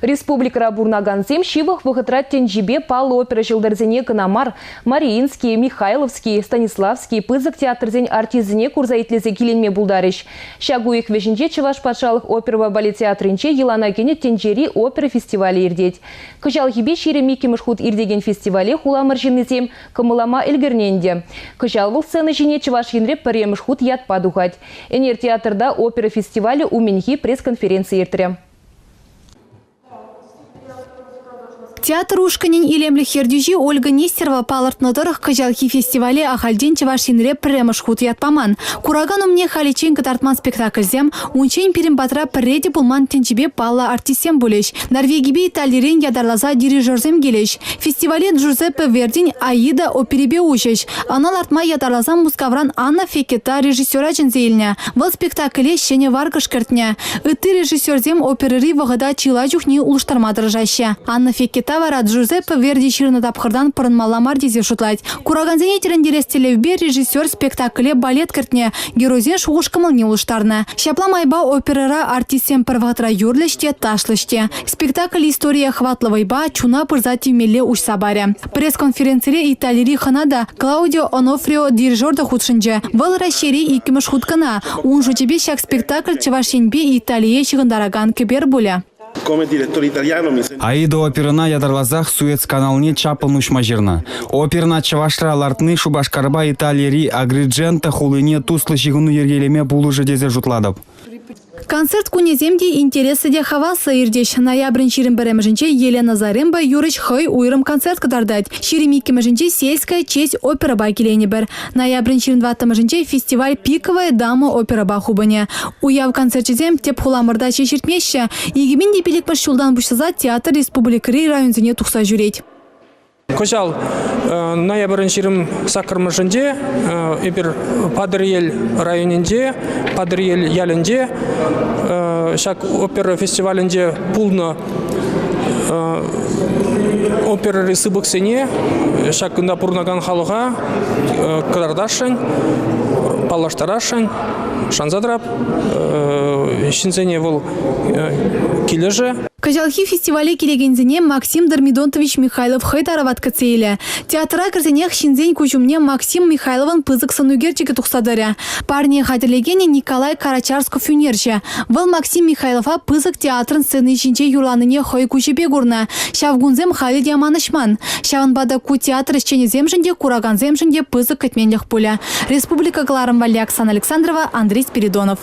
Республика бурнагансем шивах выхотрат тенжибе пал опера жылдарзене Канамар, Мариинский, Михайловский, Станиславский, пызык театрзен артизене курзайтлезе киленме булдарыш. Шагу их веженже Чуваш патшалық оперова балет театрынче Елана кене тенжери опера фестивалі ирдеть. Кыжал хибе шире микемышхут ирдеген фестивале хуламыр жиннезем кымылама элгерненде. Кыжал был сцены жине Чуваш енре паремышхут ят падухать. Энер театрда опера фестивале уменхи пресс-конференции иртре. Театр ушканин илемлі хердюжи Ольга Нестерова палыртнадырых кыжалхи фестивале ахальден Чувашинре премышхут ятпаман. Кураган умне халичен катартман спектакльзем, унчен перембатра преде булман тенчебе палла артисем булеш. Норвегибе италирен ядарлаза дирижерзем келеш. Фестивале Джузеппе Вердин Аида оперебе учеш. Анал артма ядарлазам мускавран Анна Фекета режиссера джензейльня. Вал спектакле шене варгыш кертня. Ыты режиссерзем оперери вагада чила жухни улуштармадыржаща. Анна Фекета вара Джузеппе Верди ширны тапхырдан пырынмаламар дезе шутлать. Кураганзене терендерестелевбе режиссер спектакле балет кертне. Геройзен шуғышкымыл не улыштарны. Шапла майба оперера артисем перватра юрлеште ташлыште. Спектакль история хватловайба чуна пырзати мелле уж сабаре. Пресс-конференцире италири ханада Клаудио Онофрио дирижерда худшынже. Вал расшири и кимыш хуткана. Он жутебе шак спектакль Чувашинбе Италия чыгындараган кебер буля. Аида оперына ядарлазах Суэц каналне чапын ушмажырна. Оперна Чувашра лартны Шубашкарба Италири агриджента хулыне туслы жигыну ергелеме булыжы дезе жутладып. Концерт кунеземде интересы де хаваса ирдеш. Ноябрь ширим беремежинче Елена Заремба юрыч хой уйрым концерт кадардать. Ширимики межинче сельская честь опера ба келени бер. Ноябрь ширим 20 фестиваль пиковая дама опера ба хубане. Уяв концертчезем теп хуламырда чеширтмеші. Егемен депелек паш шулдан бушсаза театр республикари районзене тухса жүрет. Кожал ноябрь ширим сакырмышынде, эпир Падырел районінде, Падырел ялінде, шак опера фестивалінде пулна опера ресыбыксене, шак напурнаган халыға кадардашын, палаштарашын, шанзадрап, шинзене вол кележі. Кожалхи фестивале келегензене Максим Дармидонтович Михайлов хайдарават кацейле. Театра кірзенех шинзен кучумне Максим Михайлован пызык санугерчиге тухсадаря. Парне хатерлегене Николай Карачарсков юнерче. Вал Максим Михайлова пызык театрын сцены шинче юрланыне хой кучебе гурна. Шавгунзем Халид Яманышман. Шаванбада ку театр исчене земжинде, Кураганземжинде пызык катменлях пуля. Республика Кларым Валя, Оксана Александрова, Андрей Спиридонов.